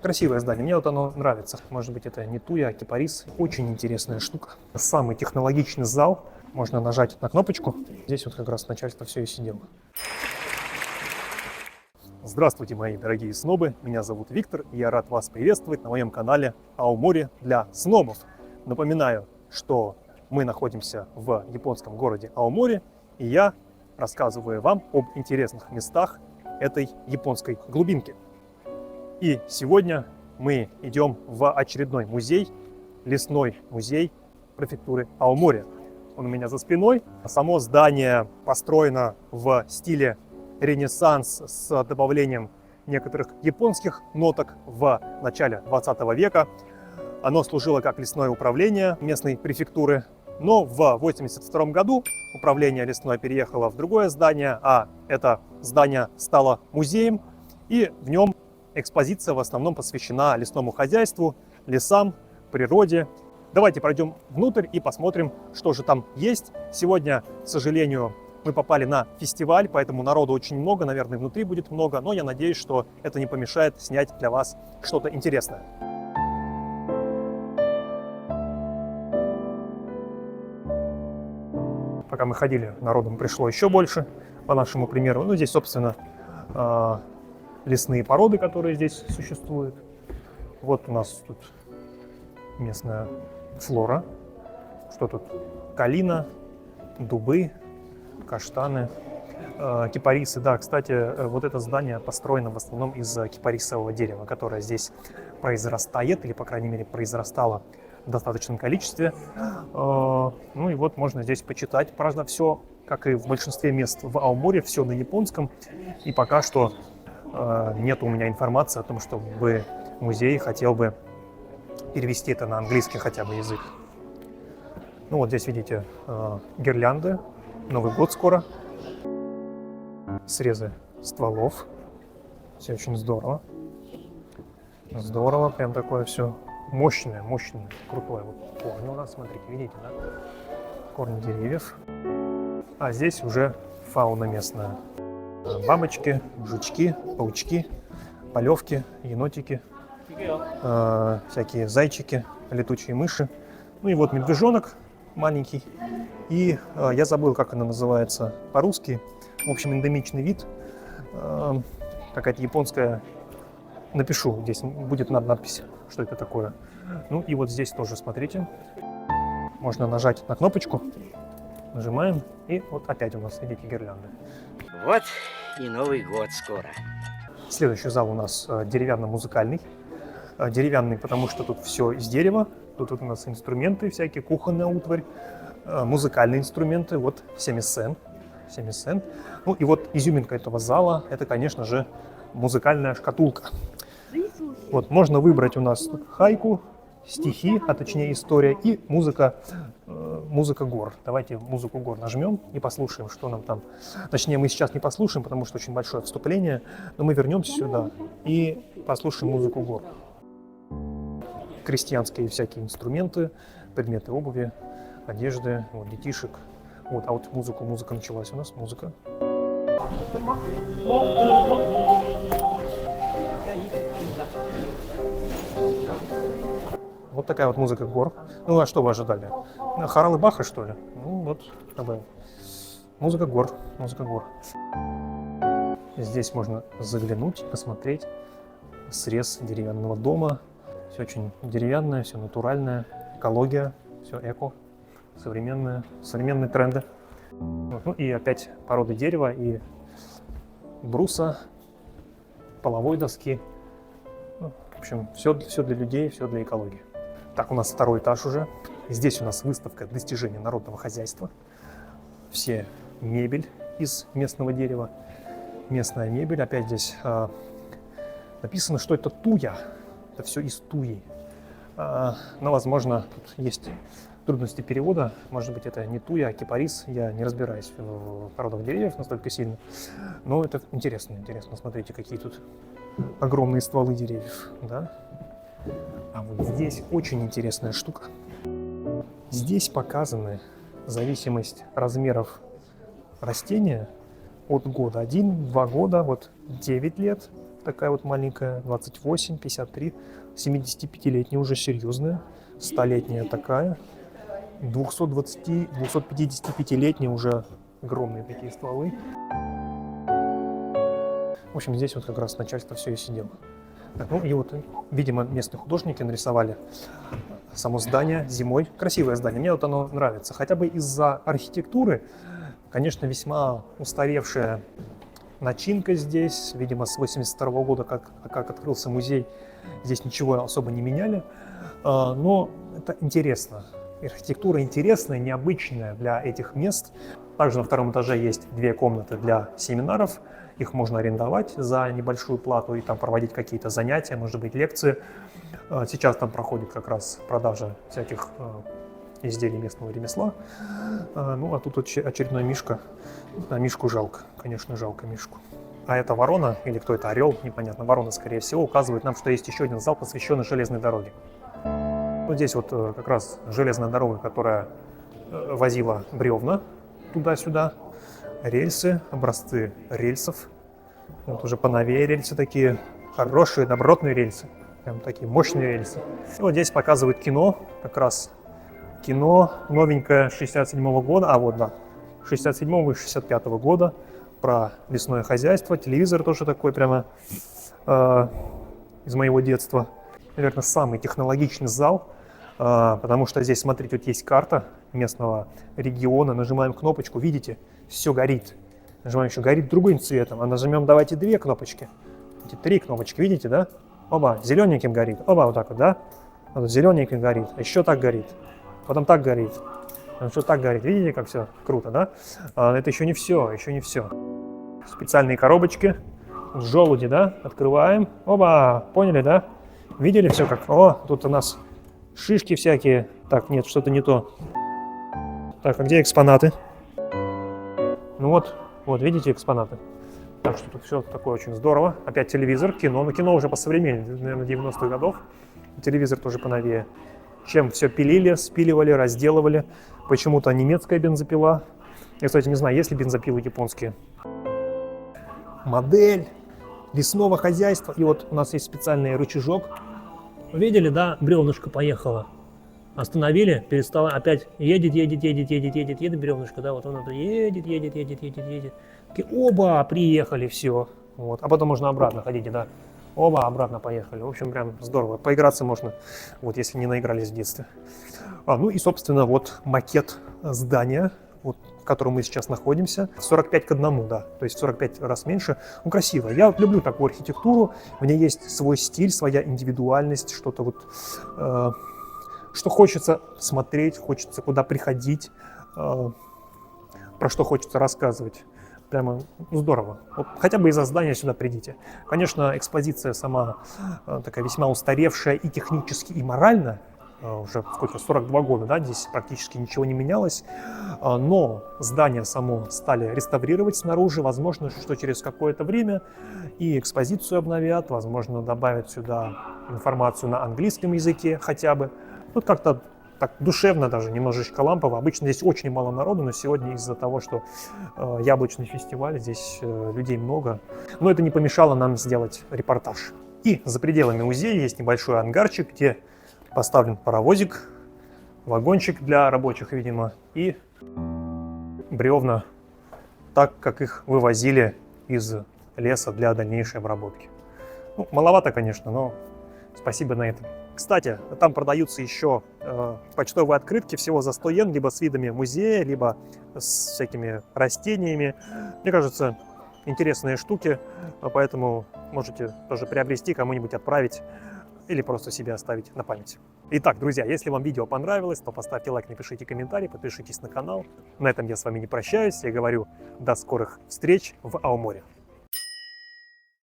Красивое здание, мне вот оно нравится. Может быть, это не туя, а кипарис. Очень интересная штука. Самый технологичный зал. Можно нажать на кнопочку. Здесь вот как раз начальство все и сидело. Здравствуйте, мои дорогие снобы. Меня зовут Виктор, и я рад вас приветствовать на моем канале Аомори для снобов. Напоминаю, что мы находимся в японском городе Аомори, и я рассказываю вам об интересных местах этой японской глубинки. И сегодня мы идем в очередной музей, лесной музей префектуры Аомори. Он у меня за спиной. Само здание построено в стиле Ренессанс с добавлением некоторых японских ноток в начале 20 века. Оно служило как лесное управление местной префектуры, но в 1982 году управление лесное переехало в другое здание, а это здание стало музеем, и в нем экспозиция в основном посвящена лесному хозяйству, лесам, природе. Давайте пройдем внутрь и посмотрим, что же там есть. Сегодня, к сожалению, мы попали на фестиваль, поэтому народу очень много, наверное, внутри будет много, но я надеюсь, что это не помешает снять для вас что-то интересное. Пока мы ходили, народу пришло еще больше, по нашему примеру. Ну, здесь, собственно, лесные породы, которые здесь существуют. Вот у нас тут местная флора. Что тут? Калина, дубы, каштаны, кипарисы. Да, кстати, вот это здание построено в основном из кипарисового дерева, которое здесь произрастает, или, по крайней мере, произрастало в достаточном количестве. Ну и вот можно здесь почитать. Правда, все, как и в большинстве мест в Аомори, все на японском. И пока что нет у меня информации о том, чтобы музей хотел бы перевести это на английский хотя бы язык. Ну вот здесь видите гирлянды, Новый год скоро, срезы стволов, все очень здорово. Здорово, прям такое все мощное, крутое. Вот корни у нас, смотрите, видите, да? Корни деревьев. А здесь уже фауна местная. Бабочки, жучки, паучки, полевки, енотики, всякие зайчики, летучие мыши. Ну и вот медвежонок маленький. И я забыл, как она называется по-русски. В общем, эндемичный вид. Какая-то японская. Напишу, здесь будет надпись, что это такое. Ну и вот здесь тоже, смотрите. Можно нажать на кнопочку. Нажимаем. И вот опять у нас, видите, гирлянды. Вот и Новый год скоро. Следующий зал у нас деревянно-музыкальный. Деревянный, потому что тут все из дерева. Тут у нас инструменты всякие, кухонная утварь, музыкальные инструменты. Вот семисен. Ну и вот изюминка этого зала, это, конечно же, музыкальная шкатулка. Вот можно выбрать у нас хайку, стихи, а точнее история, и музыка гор. Давайте музыку гор нажмем и послушаем, что нам там. Точнее, мы сейчас не послушаем, потому что очень большое вступление, но мы вернемся сюда и послушаем музыку гор. Крестьянские всякие инструменты, предметы обуви, одежды, вот, детишек. Вот, а вот музыка началась у нас, музыка. Вот такая вот музыка гор. Ну а что вы ожидали? Хоралы Баха, что ли? Ну вот, музыка гор. Здесь можно заглянуть, посмотреть срез деревянного дома. Все очень деревянное, все натуральное, экология, все эко, современные тренды. Вот. Ну и опять породы дерева и бруса, половой доски. Ну, в общем, все для людей, все для экологии. Так, у нас второй этаж уже. Здесь у нас выставка достижений народного хозяйства. Все мебель из местного дерева. Местная мебель. Опять здесь написано, что это туя. Это все из туи. Но, возможно, тут есть трудности перевода. Может быть, это не туя, а кипарис. Я не разбираюсь в породах деревьев настолько сильно. Но это интересно. Смотрите, какие тут огромные стволы деревьев. Да? А вот здесь очень интересная штука. Здесь показаны зависимость размеров растения от года. 1-2 года, вот 9 лет, такая вот маленькая, 28, 53, 75-летняя уже серьезная, 100-летняя такая, 255-летние уже огромные такие стволы. В общем, здесь вот как раз начальство все и сидело. Так, ну и вот, видимо, местные художники нарисовали само здание зимой. Красивое здание, мне вот оно нравится. Хотя бы из-за архитектуры, конечно, весьма устаревшая начинка здесь. Видимо, с 82 года, как открылся музей, здесь ничего особо не меняли. Но это интересно. Архитектура интересная, необычная для этих мест. Также на втором этаже есть 2 комнаты для семинаров. Их можно арендовать за небольшую плату и там проводить какие-то занятия, может быть, лекции. Сейчас там проходит как раз продажа всяких изделий местного ремесла. Ну, а тут очередной мишка. Мишку жалко, конечно, жалко мишку. А это ворона, или кто это, орел, непонятно, ворона, скорее всего, указывает нам, что есть еще один зал, посвященный железной дороге. Вот здесь вот как раз железная дорога, которая возила бревна туда-сюда, рельсы, образцы рельсов. Вот уже поновее рельсы такие, хорошие, добротные рельсы, прям такие мощные рельсы. И вот здесь показывают кино, как раз кино новенькое 67-го года, а вот да, 67-го и 65-го года, про лесное хозяйство, телевизор тоже такой прямо из моего детства. Наверное, самый технологичный зал, потому что здесь, смотрите, вот есть карта местного региона, нажимаем кнопочку, видите, все горит. Нажимаем еще, горит другим цветом, а нажмем давайте 2 кнопочки, эти 3 кнопочки, видите, да? Оба, зелененьким горит, оба вот так вот, да? Вот зелененьким горит, еще так горит, потом так горит, еще так горит, видите, как все круто, да? Это еще не все, еще не все. Специальные коробочки, желуди, да, открываем, оба, поняли, да? Видели все как? О, тут у нас шишки всякие. Так, нет, что-то не то. Так, а где экспонаты? Ну вот, видите экспонаты? Так что тут все такое очень здорово. Опять телевизор, кино. Но кино уже по современнее, наверное, 90-х годов. Телевизор тоже поновее. Чем все пилили, спиливали, разделывали. Почему-то немецкая бензопила. Я, кстати, не знаю, есть ли бензопилы японские. Модель лесного хозяйства. И вот у нас есть специальный рычажок. Видели, да, бревнышко поехало. Остановили, перестало, опять едет бревнышко, да, вот оно едет. Такие, оба, приехали, все. Вот. А потом можно обратно ходить, да. Оба, обратно поехали. В общем, прям здорово. Поиграться можно, вот, если не наигрались в детстве. Ну и, собственно, вот макет здания, вот, в котором мы сейчас находимся. 45 к 1, да, то есть 45 раз меньше. Ну, красиво. Я вот люблю такую архитектуру. В ней есть свой стиль, своя индивидуальность, что-то вот, что хочется смотреть, хочется куда приходить, про что хочется рассказывать. Прямо здорово. Вот хотя бы из-за здания сюда придите. Конечно, экспозиция сама такая весьма устаревшая и технически, и морально. Уже сколько, 42 года, да, здесь практически ничего не менялось. Но здание само стали реставрировать снаружи. Возможно, что через какое-то время и экспозицию обновят. Возможно, добавят сюда информацию на английском языке хотя бы. Вот как-то так душевно даже, немножечко лампово. Обычно здесь очень мало народу, но сегодня из-за того, что яблочный фестиваль, здесь людей много. Но это не помешало нам сделать репортаж. И за пределами музея есть небольшой ангарчик, где поставлен паровозик, вагончик для рабочих, видимо, и бревна, так как их вывозили из леса для дальнейшей обработки. Ну, маловато, конечно, но спасибо на этом. Кстати, там продаются еще почтовые открытки всего за 100 йен, либо с видами музея, либо с всякими растениями. Мне кажется, интересные штуки, поэтому можете тоже приобрести, кому-нибудь отправить или просто себе оставить на память. Итак, друзья, если вам видео понравилось, то поставьте лайк, напишите комментарий, подпишитесь на канал. На этом я с вами не прощаюсь, я говорю до скорых встреч в Аоморе.